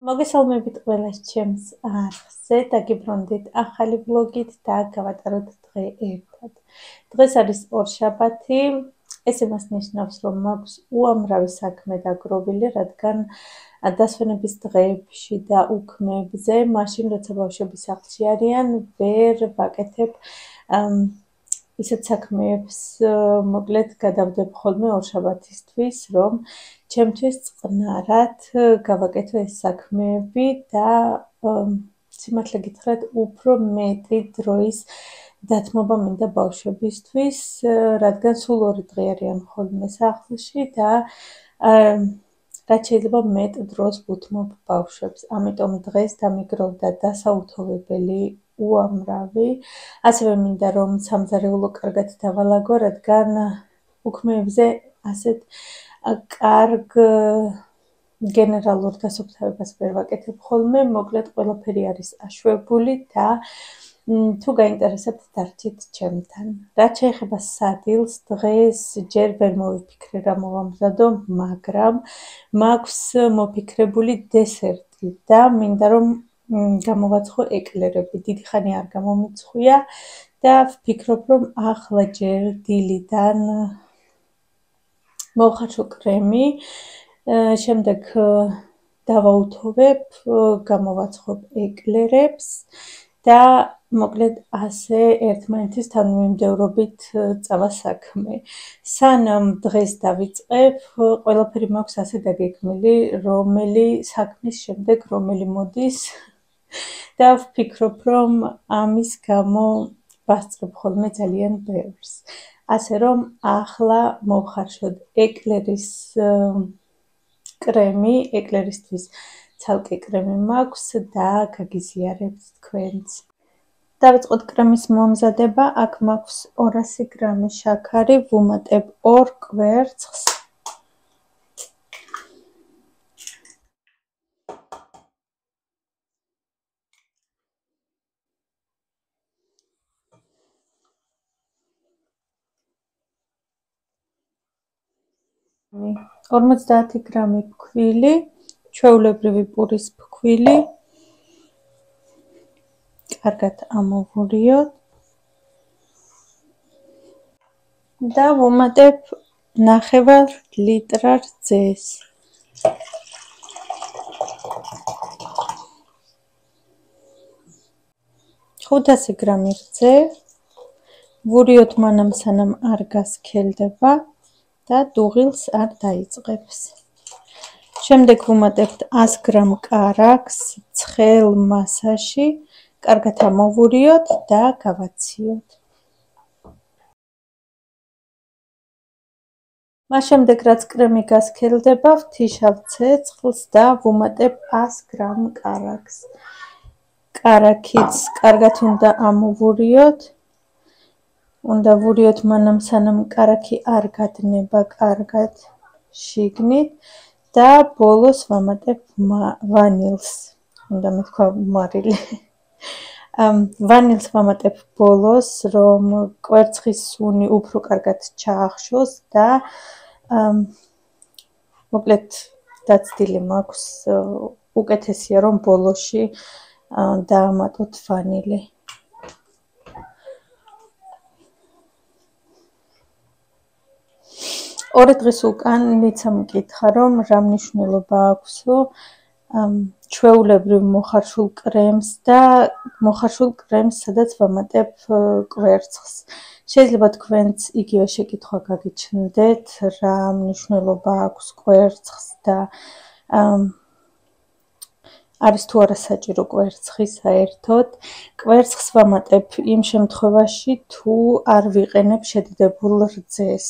მოგესალმებით ყველას ჩემს არხზე, დაგიბრუნდით ახალი ვლოგით და გავატაროთ დღე ერთად. დღეს არის ორშაბათი, ეს იმას ნიშნავს, რომ მაქვს უამრავი საქმე დაგროვილი, რადგან დასვენების დღეებში და უქმებზე, მაშინ როცა ბავშვები სახლში არიან, ვერ ვაკეთებ ისეთ საქმეებს, მოკლედ გადავდებ ხოლმე ორშაბათისთვის, რომ ჩემთვის წყნარად გავაკეთო ეს საქმეები და სიმართლე გითხრათ, უფრო მეტი დროის დათმობა მინდა ბავშვებისთვის, რადგან სულ 2 დღე არიან ხოლმე სახლში და რაც შეიძლება მეტ დროს ვუთმობ ბავშვებს. ამიტომ დღეს დამიგროვდა დასაუთოვებელი უამრავი, ასევე მინდა რომ სამზარეულო კარგად დავალაგო, რადგან უქმეებზე ასეთ კარგ გენერალურ დასუფთავებას ვერ ვაკეთებ ხოლმე, მოკლედ ყველაფერი არის აშვებული და თუ გაინტერესებთ დარჩით ჩემთან. რაც შეეხება სადილს, დღეს ჯერ ვერ მოვიფიქრე რა მოვამზადო, მაგრამ მაქვს მოფიქრებული დესერტი და მინდა რომ გამოვაცხო ეკლერები. დიდი ხანი არ გამომიცხვია და ვფიქრობ, რომ ახლა ჯერ დილიდან მოვხარშო კრემი, შემდეგ დავაუთოვებ, გამოვაცხობ ეკლერებს და მოკლედ ასე ერთმანეთის თანმიმდევრობით წავა საქმე. სანამ დღეს დავიწყებ, ყველაფერი მაქვს ასე დაგეგმილი, რომელი საქმის შემდეგ რომელი მოდის და ვფიქრობ, რომ ამის გამო ვასწრებ ხოლმე ძალიან ბევრს. ასე რომ ახლა მოვხარშოთ ეკლერის კრემი, ეკლერისთვის ცალკე კრემი მაქვს და გაგიზიარებთ თქვენც. დავიწყოთ კრემის მომზადება, აქ მაქვს 200 გრამი შაქარი, ვუმატებ 2 კვერცხს. Ორმოცდაათი გრამი ფქვილი, ჩვეულებრივი პურის ფქვილი, კარგად ამოვურიოთ და ვუმატებ 1/2 ლიტრა რძეს. $500 გრამი რძე, ვურიოთ მანამ სანამ არ გასქელდება და დუღილს არ დაიწყებს. შემდეგ ვუმატებთ 100 გრამ კარაქს ცხელ მასაში, კარგად ამოვურიოთ და გავაციოთ. მას შემდეგ, რაც კრემი გასქელდება, ვთიშავ ცეცხლს და ვუმატებ 100 გრამ კარაქს. კარაქიც კარგად უნდა ამოვურიოთ. უნდა ვურიოთ მანამ სანამ კარაქი არ გადნება კარგად შიგნით და ბოლოს ვამატებ ვანილს. უნდა მეთქვა მარილი. ვანილს ვამატებ ბოლოს, რომ კვერცხის სუნი უფრო კარგად ჩაახშოს და მოკლედ დაცდილი მაქვს, უკეთესია რომ ბოლოში დაამატოთ ვანილი. ორი დღის უკან ниცა მკითხა, რომ რა მნიშვნელობა აქვსო ჩვეულებრივ მოხარშულ კრემს და მოხარშულ კრემს, სადაც ვამატებ კვერცხს. შეიძლება თქვენც იგივე შეკითხვა გაგიჩნდეთ, რა მნიშვნელობა აქვს კვერცხს და არის თუ არა საჭირო კვერცხი საერთოდ. კვერცხს ვამატებ იმ შემთხვევაში, თუ არ ვიყენებ შედედებულ რძეს.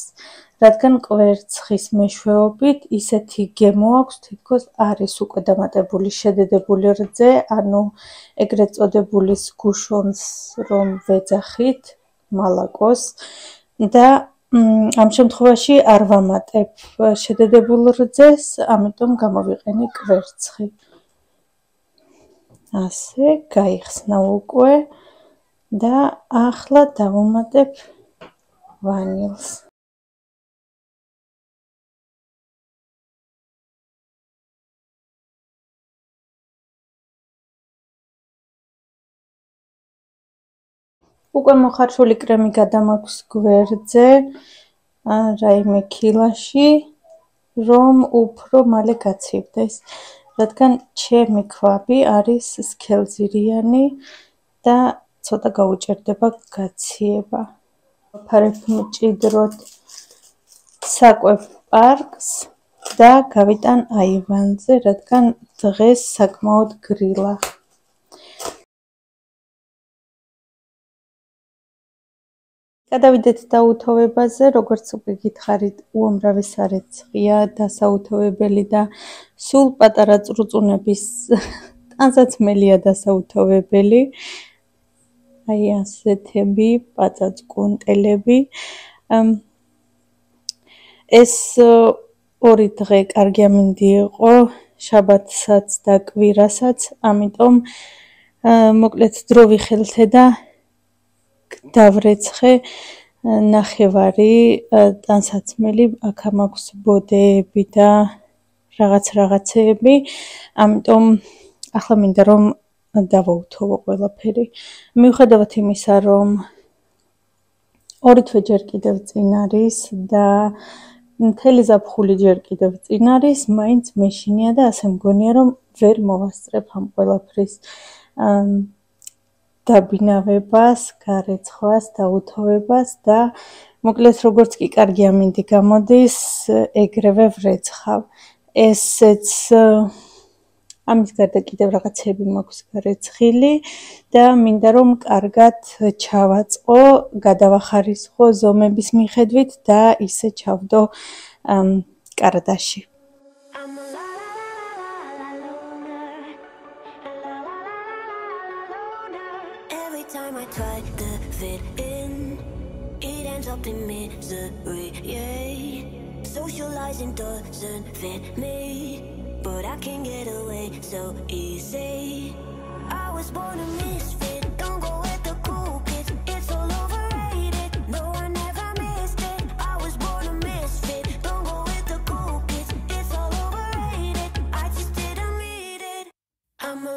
რადგან კვერცხის მეშვეობით ისეთი გემო აქვს, თითქოს არის უკვე დამატებული შედედებული რძე, ანუ ეგრეთ წოდებული სგუშონს რომ ვეძახით, მალაკოს და ამ შემთხვევაში არ ვამატებ შედედებულ რძეს, ამიტომ გამოვიყენე კვერცხი. ასე, გაიხსნა უკვე და ახლა დავუმატებ ვანილს. უკვე მოხარშული კრემი გადამაქვს გვერდზე რაიმე ქილაში, რომ უფრო მალე გაცივდეს, რადგან ჩემი ქვაბი არის სქელძირიანი და ცოტა გაუჭერდება გაციება. ვაფარებ მჭიდროდ საკვებ პარკს და გავიტან აივანზე, რადგან დღეს საკმაოდ გრილა. გადავიდეთ დაუთოვებაზე, როგორც უკვე გითხარით, უამრავი სარეცხია, დასაუთოვებელი და სულ პატარა წრუწუნების ტანსაცმელია დასაუთოვებელი. აი ასეთები, პაწაწკუნტელები. ეს 2 დღე კარგი ამინდი იყო, შაბათსაც და კვირასაც, ამიტომ მოკლედ დრო ვიხელთე და დავრეცხე ნახევარი ტანსაცმელი, აქ მაქვს ბოდეები და რაღაცეები, ამიტომ ახლა მინდა რომ დავაუთოვო ყველაფერი. მიუხედავად იმისა, რომ 2 თვე ჯერ კიდევ წინ არის და მთელი ზაფხული ჯერ კიდევ წინ არის, მაინც მეშინია და ასე მგონია, რომ ვერ მოვასწრებ ამ ყველაფრის დაბინავებას, გარეცხვას, დაუთოვებას და მოკლედ როგორც კი კარგი ამინდი გამოდის, ეგრევე ვრეცხავ. ესეც ამის გარდა კიდევ რაღაცები მაქვს გარეცხილი და მინდა რომ კარგად ჩავაწყო, გადავახარისხო ზომების მიხედვით და ისე ჩავდო კარდაში. Time I try to fit in, it ends up in misery, yeah. Socializing doesn't fit me, but I can get away so easy. I was born a misfit, don't go with the cool kids, it's all overrated. No, I never missed it. I was born a misfit, don't go with the cool kids, it's all overrated. I just didn't need it. I'm a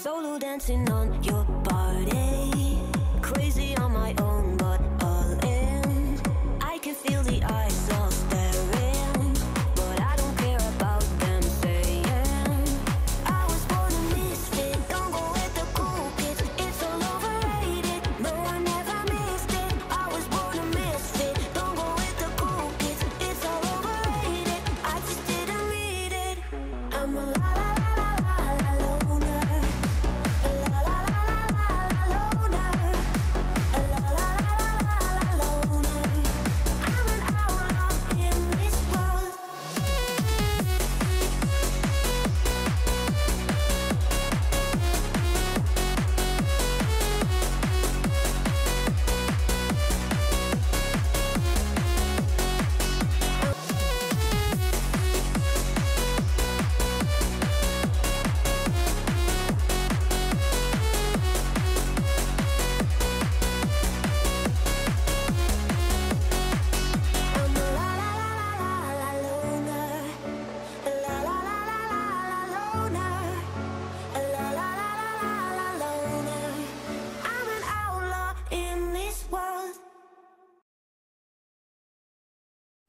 solo dancing on your body, crazy on my own, but all in. I can feel the eyes all staring, but I don't care about them saying. I was born a misfit, don't go with the cool kids, it's all overrated. No, I never missed it. I was born a misfit, don't go with the cool kids, it's all overrated. I just didn't need it. I'm a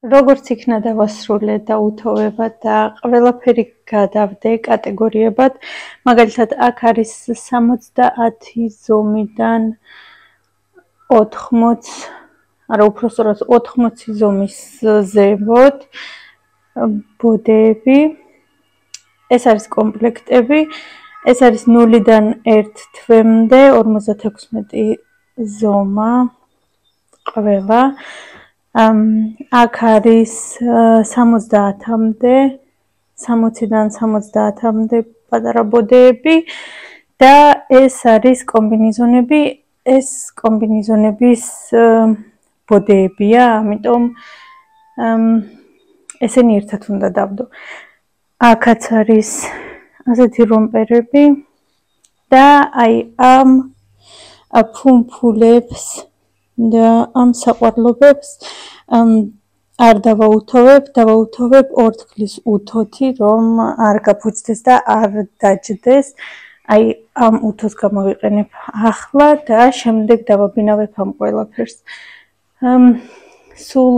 როგორც იქნა დავასრულე დაუთოვება და ყველაფერი გადავდე კატეგორიებად, მაგალითად აქ არის 70 ზომიდან 80, არა უпростоრად 80 ზომის ზემოთ ბოდეები. ეს არის კომპლექტები, ეს არის 0-დან 1 თვემდე 56 ზომა ყველა. აქ არის 70-მდე, 60-დან 70-მდე პატარა ბოდეები და ეს არის კომბინიზონები. ეს კომბინიზონების ბოდეებია, ამიტომ ესენი ერთად უნდა დავდო. აქაც არის ასეთი რომპერები და აი ამ ფუმფულებს და ამ საყვარლობებს არ დავაუთოვებ 2 თქლის უთოთი, რომ არ გაფუძდეს და არ დაჯდეს. აი ამ უთოს გამოვიყენებ ახლა და შემდეგ დავაბინავებ ამ ყველაფერს. სულ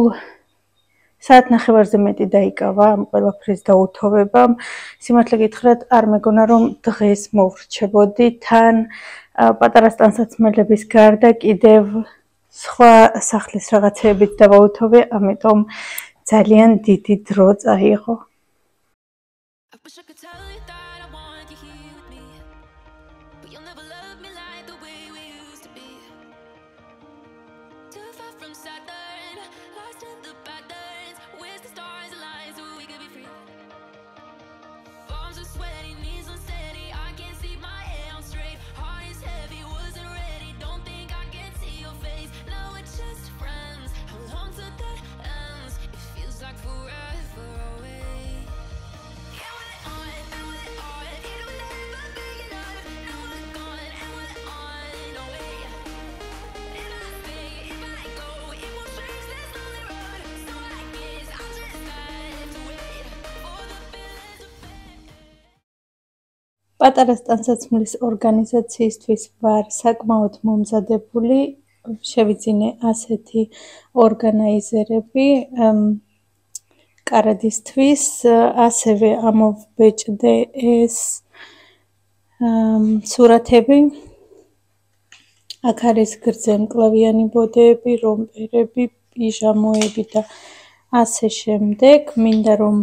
საათნახევარზე მეტი დაიკავა ამ ყველაფრის დაუთოვებამ. სიმართლე გითხრათ, არ მეგონა რომ დღეს მოვრჩებოდი, თან პატარა სტანსაცმელების გარდა კიდევ სხვა სახლის რაღაცეებით დავაუთოვე, ამიტომ ძალიან დიდი დრო წაიღო. პატარა სტანსაცმლის ორგანიზაციისთვის ვარ საკმაოდ მომზადებული, შევიძინე ასეთი ორგანაიზერები კარადისთვის, ასევე ამოვბეჭდე ეს სურათები. აქ არის გრძემკლავიანი ბოდეები, რომპერები, პიჟამოები და ასე შემდეგ. მინდა რომ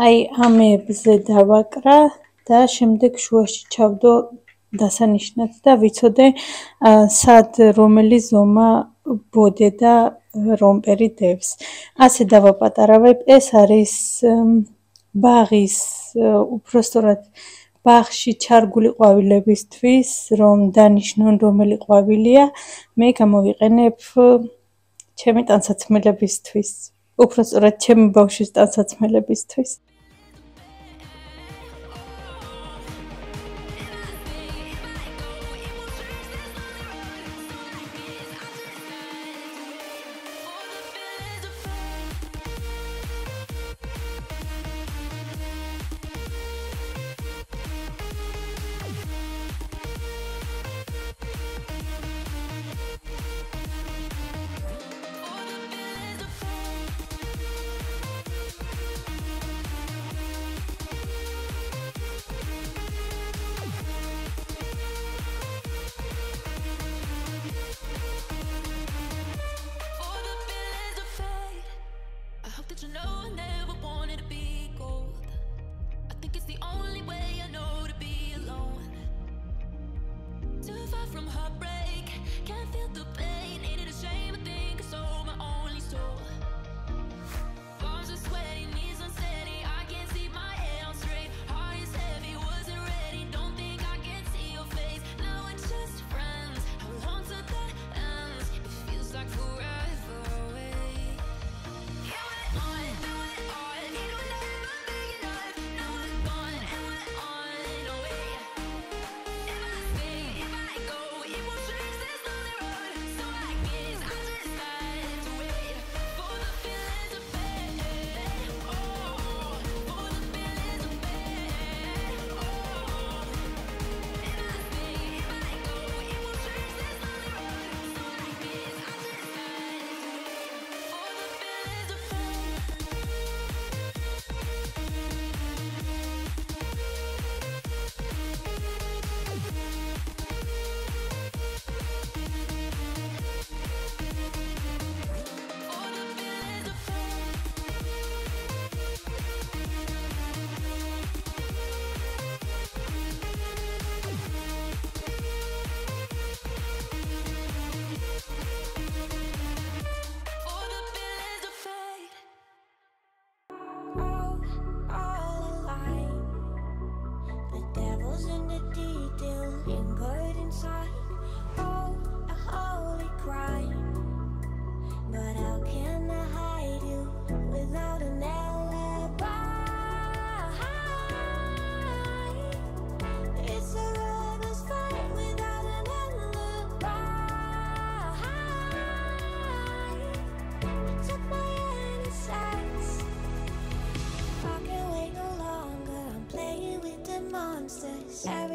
აი ამებზე დავაკრა და შემდეგ შუაში ჩავდო დასანიშნად და ვიცოდე სად რომელი ზომა ბოდე და რომპერი დევს. ასე დავაპატარავებ. ეს არის ბაღის, უпростоრად ბაღში ჩარგული ყვავილებისთვის, რომ დანიშნონ რომელი ყვავილია, მე გამოვიყენებ ჩემი ტანსაცმელებისთვის. უпростоრად ჩემი ბავშვის ტანსაცმელებისთვის.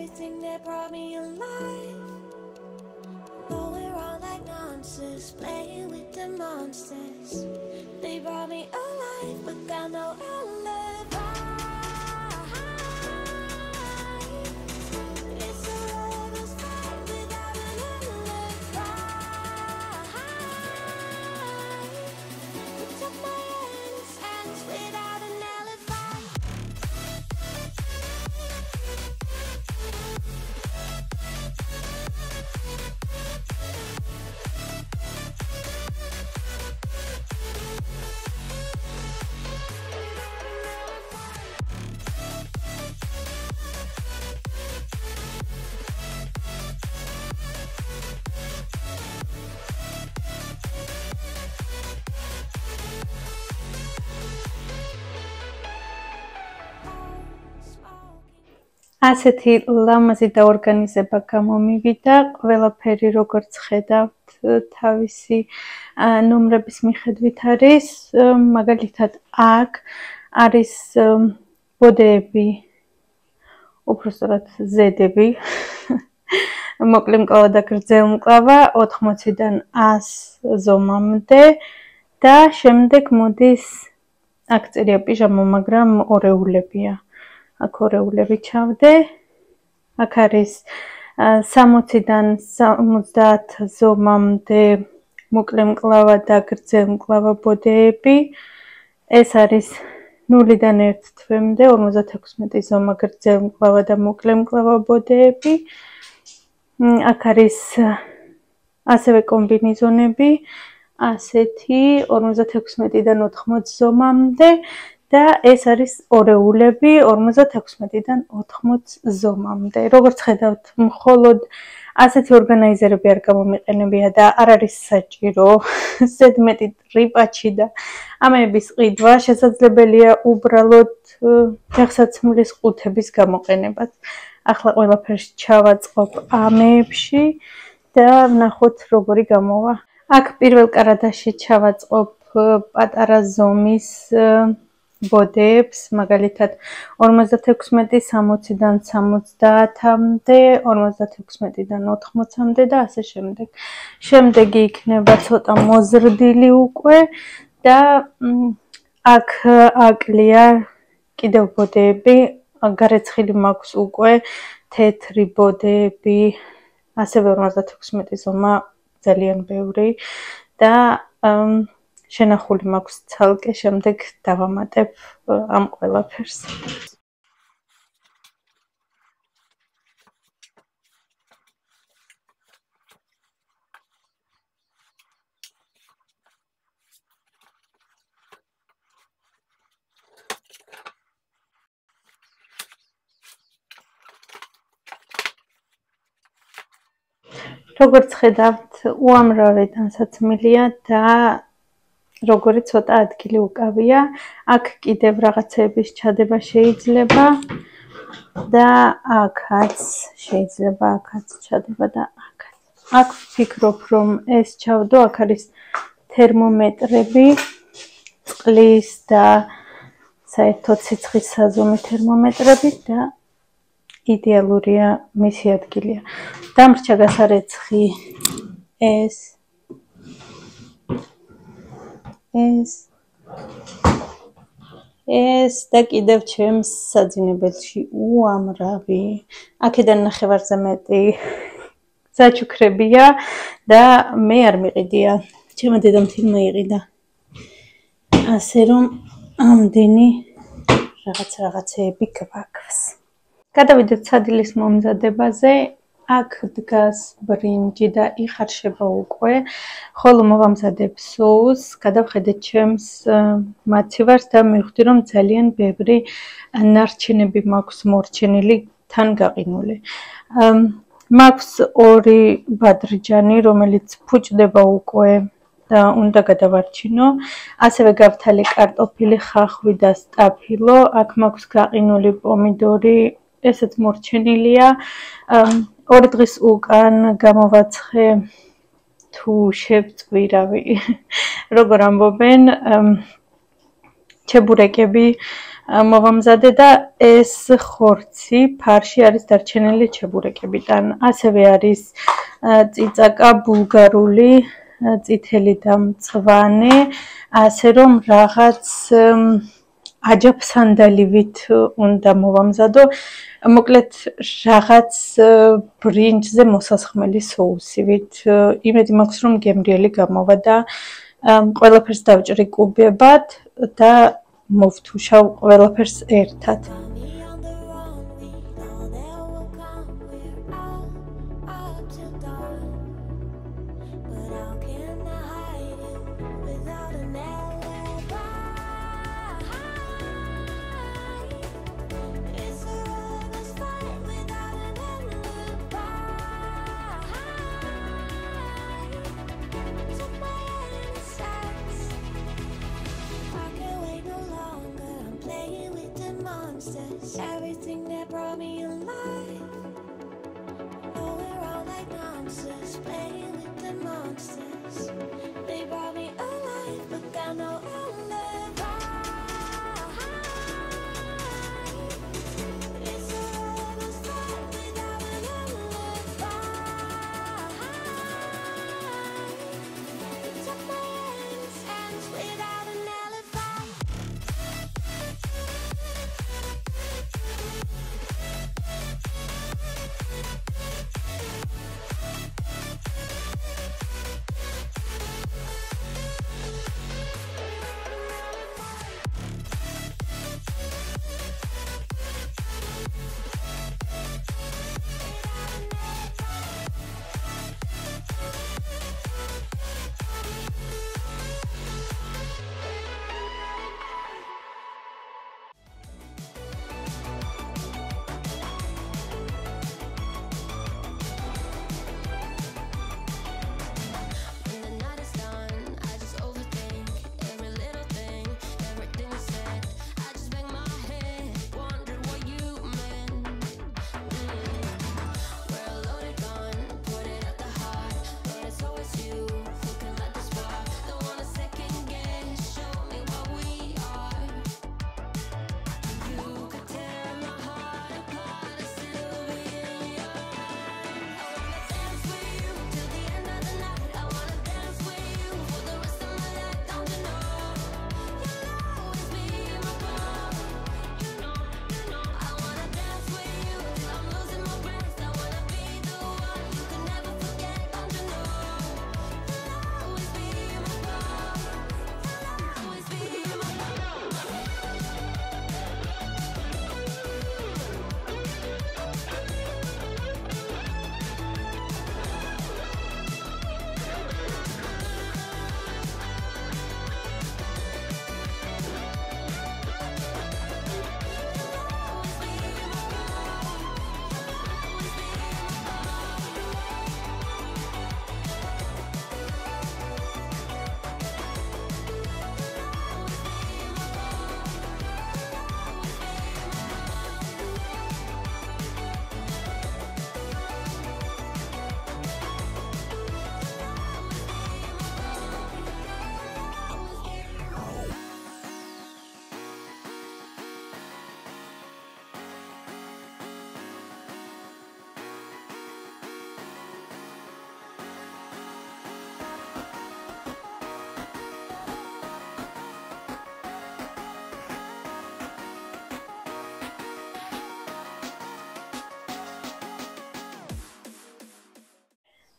everything that brought me alive. Going around like monsters, playing with the monsters. They brought me alive, but got no alibi. It's a lover's fight without an alibi. They took my hands without an alibi. ასეთი ლამაზი დაორგანიზება გამომივიდა, ყველაფერი როგორც ხედავთ თავისი ნომრების მიხედვით არის, მაგალითად აქ არის ბოდეები, უпростоრად ზედები, მოკლე მკლავა და გრძელ მკლავა 80-დან 100 ზომამდე და შემდეგ მოდის აქ წერია პიჟამა, მაგრამ ორეულებია. აქ ორეულები ჩავდე. აქ არის 60-დან 70 ზომამდე მოკლე მკლავა და გრძელ მკლავა ბოდეები. ეს არის 0-დან 1 თვემდე 56 ზომა გრძელ მკლავა და მოკლე მკლავა ბოდეები. აქ არის ასევე კომბინეზონები, ასეთი 56-დან 80 ზომამდე. და ეს არის ორეულები 56-დან 80 ზომამდე. როგორც ხედავთ, მხოლოდ ასეთი ორგანიზერები არ გამომიყენებია და არ არის საჭირო ზედმეტი ტრიპაჩი და ამების ყიდვა, შესაძლებელია უბრალოდ ფეხსაცმლის ყუთების გამოყენებაც. ახლა ყველაფერს ჩავაწყობ ამებში და ვნახოთ როგორი გამოვა. აქ პირველ კარადაში ჩავაწყობ პატარა ზომის ბოდეებს, მაგალითად 56, 60-დან 70-მდე, 56-დან 80-მდე და ასე შემდეგ. შემდეგი იქნება ცოტა მოზრდილი უკვე და აქ აკლია კიდევ ბოდეები, გარეცხილი მაქვს უკვე თეთრი ბოდეები, ასევე 56 ზომა ძალიან ბევრი და შენახული მაქვს ცალკე, შემდეგ დავამატებ ამ ყველაფერს. როგორც ხედავთ, უამრავი ტანსაცმელია და როგორი ცოტა ადგილი უკავია. აქ კიდევ რაღაცების ჩადება შეიძლება და აქაც შეიძლება აქაც ჩადება და აქაც. აქ ვფიქრობ, რომ ეს ჩავდო, აქ არის თერმომეტრები, წყლის და საერთო სიცხის საზომი თერმომეტრები და იდეალურია მისი ადგილია. დამრჩა გასარეცხი ეს და კიდევ ჩემს საძინებელში უამრავი. აქედან ნახევარზე მეტი საჩუქრებია და მე არ მიყიდია. ჩემო დედამთილმა იყიდა. ასე რომ ამდენი რაღაცეები გვაქვს. გადავიდეთ სადილის მომზადებაზე. აქ დგას ბრინჯი და იხარშება უკვე, ხოლო მოვამზადებ соуს, გადავხედეთ ჩემს მაცივარს და მივხვდი, რომ ძალიან ბევრი ნარჩენები მაქვს მორჩენილი თან გაყინული. მაქვს 2 ბადრიჯანი, რომელიც ფუჭდება უკვე და უნდა გადავარჩინო. ასევე გავთალე კარტოფილი, ხახვი და სტაფილო. აქ მაქვს გაყინული პომიდორი, ესეც მორჩენილია. 2 დღის უკან გამოვაცხე თუ შევწვირავი, როგორ ამბობენ, ჩებურეკები, მოვამზადე და ეს ხორცი ფარში არის დარჩენილი ჩებურეკებიდან. ასევე არის წიწაკა ბულგარული, წითელი და მწვანე, ასე რომ რაღაც აჯაფსანდალივით უნდა მოვამზადო. მოკლედ რაღაც ბრინჯზე მოსასხმელი соусივით. იმედი მაქვს რომ გემრიელი გამოვა და ყველაფერს დავჭრი კუბებად და მოვთუშავ ყველაფერს ერთად. Everything that brought me alive. No, we're all like monsters, playing with the monsters. They brought me alive, but got no alibi. It's a reckless fight without an alibi. Took my hands without an alibi.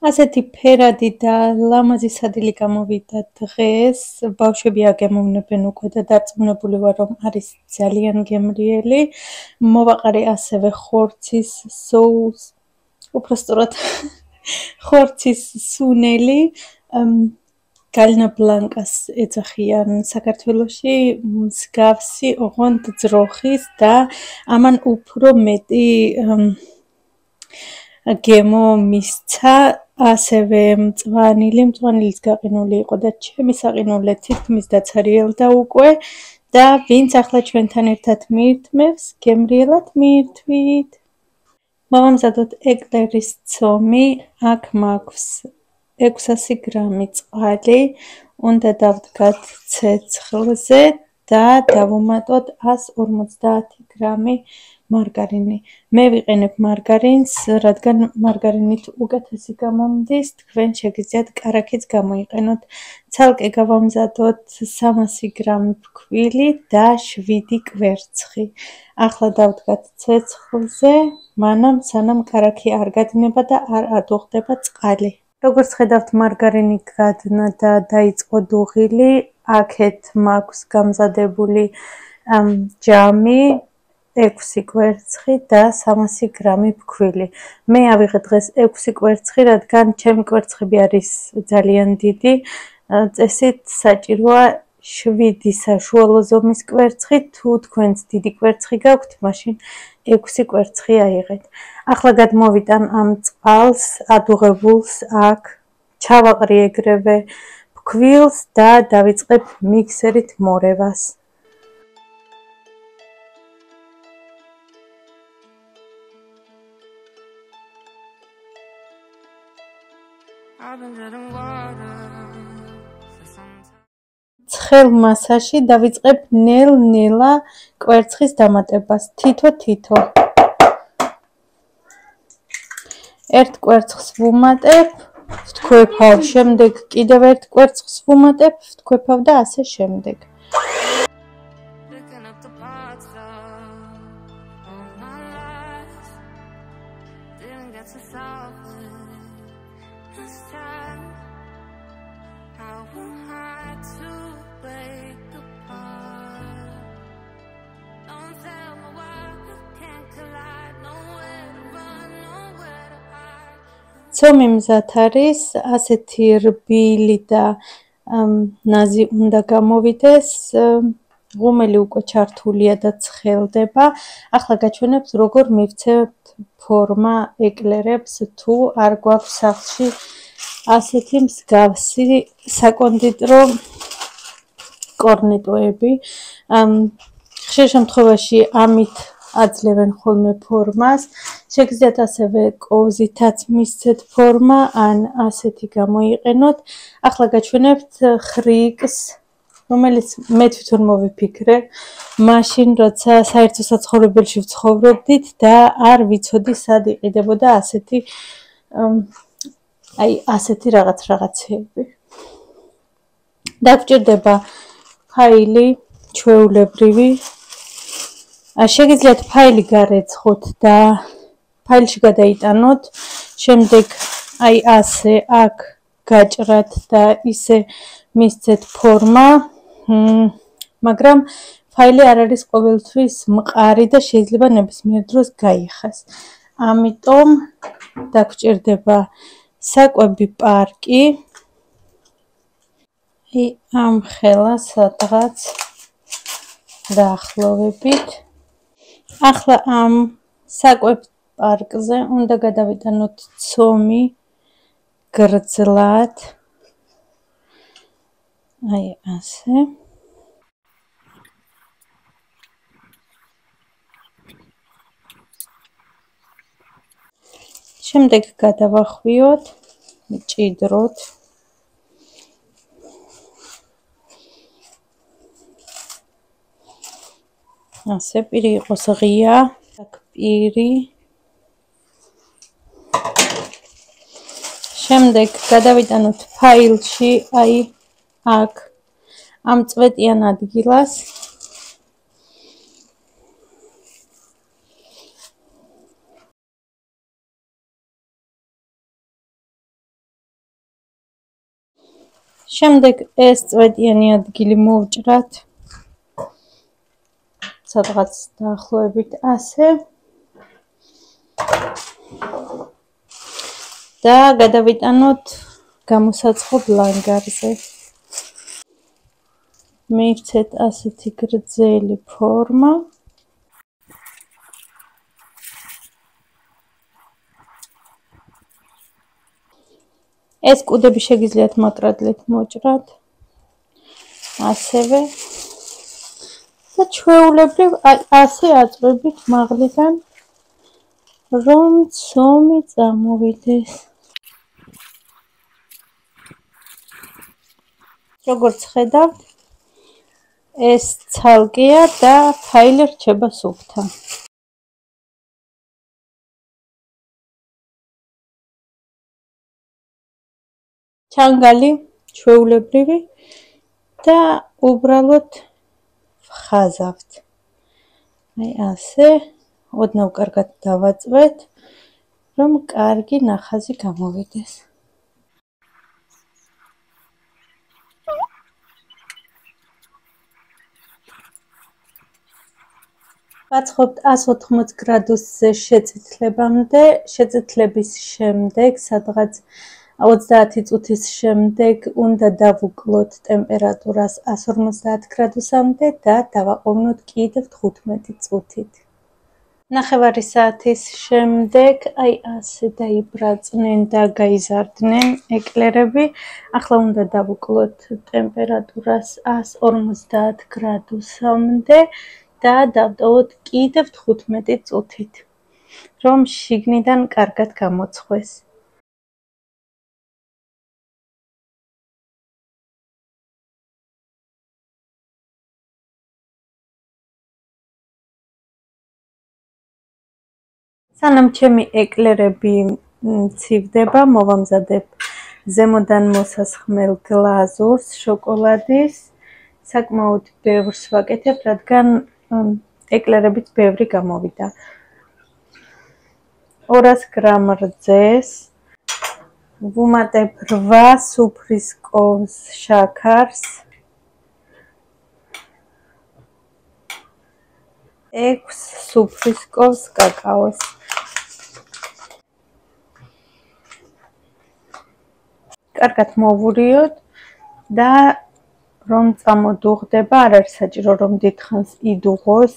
ასეთი ფერადი და ლამაზი სადილი გამოვიდა დღეს. ბავშვები აგემოვნებენ უკვე და დარწმუნებული ვარ რომ არის ძალიან გემრიელი. მოვაყარე ასევე ხორცის соус, უпростоრად ხორცის სუნელი. გალნა ბლანკას ეძახიან საქართველოში, მსგავსი ოღონდ ძროხის და ამან უფრო მეტი გემო მისცა. ასევე მწვანილიც გაყინული იყო და ჩემი საყინულე თითქმის დაცარიელდა უკვე და ვინც ახლა ჩვენთან ერთად მიირთმევს, გემრიელად მიირთვით. მოვამზადოთ ეკლერის ცომი, აქ მაქვს 600 გრამი წყალი, უნდა დავდგათ ცეცხლზე და დავუმატოთ 150 გრამი მარგარინი. მე ვიყენებ მარგარინს, რადგან მარგარინით უკეთესი გამომდის, თქვენ შეგიძლიათ კარაქიც გამოიყენოთ. ცალკე გავამზადოთ 300 გრამი ფქვილი და 7 კვერცხი. ახლა დავდგათ ცეცხლზე, მანამ სანამ კარაქი არ გადინება და არ ადუღდება წყალი. როგორც ხედავთ, მარგარინი გადნა და დაიწყო დუღილი. აქეთ მაქვს გამზადებული ჯამი, 6 კვერცხი და 300 გრამი ფქვილი. მე ავიღე დღეს 6 კვერცხი, რადგან ჩემი კვერცხები არის ძალიან დიდი. წესით საჭიროა 7 საშუალო ზომის კვერცხი, თუ თქვენც დიდი კვერცხი გაქვთ, მაშინ 6 კვერცხი აიღეთ. ახლა გადმოვიტან ამ წყალს, ადუღებულს აქ, ჩავაყრი ეგრევე ფქვილს და დავიწყებ მიქსერით მორევას. ცხელ მასაში დავიწყებ ნელ-ნელა კვერცხის დამატებას, თითო-თითო. ერთ კვერცხს ვუმატებ, ვთქვეფავ, შემდეგ კიდევ ერთ კვერცხს ვუმატებ, ვთქვეფავ და ასე შემდეგ. ცომი მზად არის, ასეთი რბილი და ნაზი უნდა გამოვიდეს. ღუმელი უკვე ჩართულია და ცხელდება. ახლა გაჩვენებთ, როგორ მივცემთ ფორმა ეკლერებს, თუ არ გვაქვს სახლში ასეთი მსგავსი საკონდიტრო კორნეტოები. ხშირ შემთხვევაში ამით აძლევენ ხოლმე ფორმას. შეგიძლიათ ასევე კოვზითაც მისცეთ ფორმა, ან ასეთი გამოიყენოთ. ახლა გაჩვენებთ ხრიკს, რომელიც მე თვითონ მოვიფიქრე, მაშინ როცა საერთო საცხოვრებელში ვცხოვრობდით და არ ვიცოდი სად იყიდებოდა ასეთი რაღაცეები. დაგჭირდება ფაილი, ჩვეულებრივი. შეგიძლიათ ფაილი გარეცხოთ და ფაილში გადაიტანოთ, შემდეგ ასე აქ გაჭრათ და ისე მისცეთ ფორმა, მაგრამ ფაილი არ არის ყოველთვის მყარი და შეიძლება ნებისმიერ დროს გაიხას. ამიტომ დაგჭირდება საკვები პარკი. ამ ხელა სადღაც დაახლოებით. ახლა ამ საკვებ პარკზე უნდა გადავიტანოთ ცომი გრძლად. ასე. შემდეგ გადავახვიოთ მჭიდროდ. ასე პირი იყოს ღია, აქ პირი. შემდეგ გადავიტანოთ ფაილში, აქ ამ წვეტიან ადგილას. შემდეგ ეს წვეტიანი ადგილი მოვჭრათ. სადღაც დაახლოებით ასე. და გადავიტანოთ გამოსაცხობ ლანგარზე. მივცეთ ასეთი გრძელი ფორმა. ეს კუდები შეგიძლიათ მაკრატლით მოჭრათ. ასევე და ჩვეულებრივ ასე აწვევით მაღლიდან, რომ ცომი წამოვიდეს. როგორც ხედავთ, ეს ცალკეა და ფაილი რჩება სუფთა. ჩანგალი ჩვეულებრივი და უბრალოდ ვხაზავთ. აი ასე, ოდნავ კარგად დავაწვეთ, რომ კარგი ნახაზი გამოვიდეს. ვაწყობთ 180 გრადუსზე შეწითლებამდე, შეწითლების შემდეგ, სადღაც 30 წუთის შემდეგ უნდა დავუკლოთ ტემპერატურას 150 გრადუსამდე და დავაყოვნოთ კიდევ 15 წუთით. ნახევარი საათის შემდეგ აი ასე დაიბრაწნენ და გაიზარდნენ ეკლერები. ახლა უნდა დავუკლოთ ტემპერატურას 150 გრადუსამდე და დავტოვოთ კიდევ 15 წუთით, რომ შიგნიდან კარგად გამოცხოს. სანამ ჩემი ეკლერები მცივდება, მოვამზადებ ზემოდან მოსასხმელ გლაზურს შოკოლადის. საკმაოდ ბევრს ვაკეთებ, რადგან ეკლერებიც ბევრი გამოვიდა. 200 გრამ რძეს ვუმატებ 8 სუფრის კოვს შაქარს, 6 სუფრის კოვს კაკაოს. კარგად მოვურიოთ და რომ წამოდუღდება, არ არის საჭირო რომ დიდხანს იდუღოს.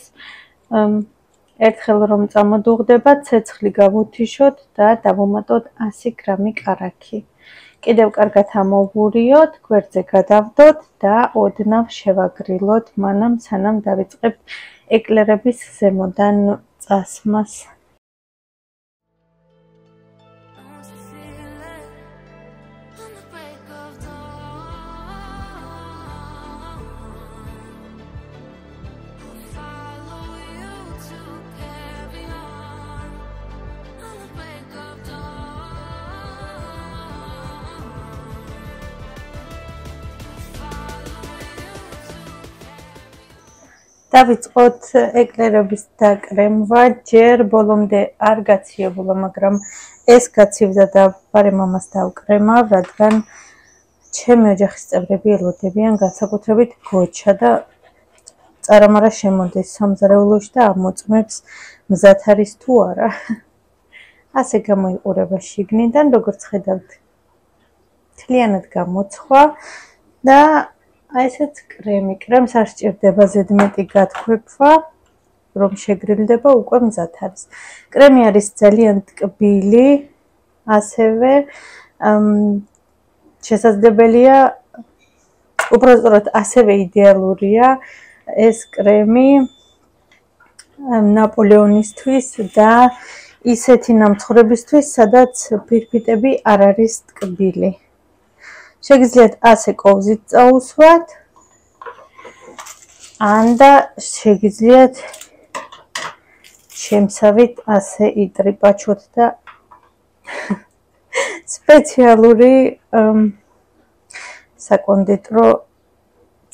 ერთხელ რომ წამოდუღდება, ცეცხლი გავუთიშოთ და დავუმატოთ 100 გრამი კარაქი. კიდევ კარგად ამოვურიოთ, გვერდზე გადავდოთ და ოდნავ შევაგრილოთ, მანამ სანამ დავიწყებთ ეკლერების ზემოდან წასმას. დავიწყოთ ეკლერების დაკრემვა, ჯერ ბოლომდე არ გაციებულა, მაგრამ ეს გაცივდა და ბარემ ამას დავკრემავ, რადგან ჩემი ოჯახის წევრები ელოდებიან განსაკუთრებით გოჩა და წარამარა შემოდის სამზარეულოში და ამოწმებს მზად არის თუ არა. ასე გამოიყურება შიგნიდან, როგორც ხედავთ, მთლიანად გამოცხვა და აი ესეც კრემს არ სჭირდება ზედმეტი გათქვეფვა, რომ შეგრილდება, უკვე მზად არის. კრემი არის ძალიან ტკბილი, ასევე შესაძლებელია, უпростоრად ასევე იდეალურია ეს კრემი ნაპოლეონისთვის და ისეთი ნამცხრებისთვის, სადაც ფირფიტები არ არის ტკბილი. შეგიძლიათ ასე კოვზით წაუსვათ, ან და შეგიძლიათ შემსავით ასე იტრიპაჩოთ და სპეციალური საკონდიტრო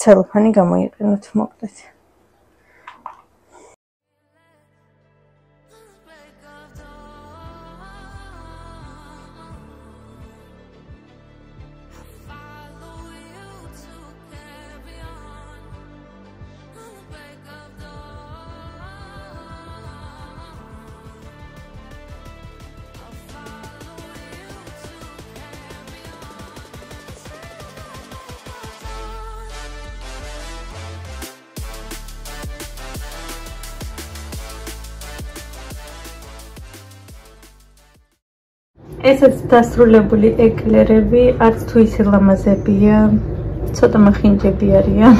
ცელოფანი გამოიყენოთ, მოკლედ. ესეც დასრულებული ეკლერები, არც თუ ისე ლამაზებია, ცოტა მახინჯები არიან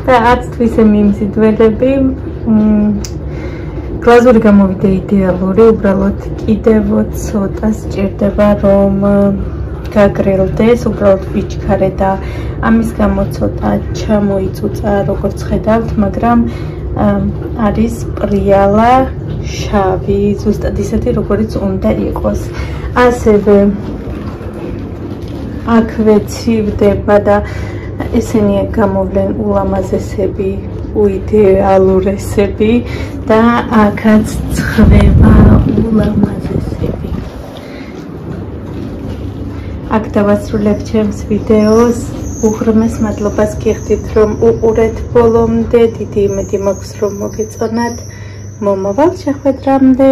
და არც თუ ისე მიმზიდველები. გლაზური გამოვიდა იდეალური, უბრალოდ კიდევ ცოტა სჭირდება, რომ გაგრილდეს, უბრალოდ ვიჩქარე და ამის გამო ცოტა ჩამოიწუწა, როგორც ხედავთ, მაგრამ არის პრიალა, შავი, ზუსტად ისეთი, როგორც უნდა იყოს. ასევე აქვე ცივდება და ესენია გამოვლენ ულამაზესები, უიდეალურესები და აქაც ცხვება ულამაზესები. აქ დავასრულებ ჩემს ვიდეოს. უღრმეს მადლობას გიხდით, რომ უყურეთ ბოლომდე. დიდი იმედი მაქვს, რომ მოგეწონათ. მომავალ შეხვედრამდე.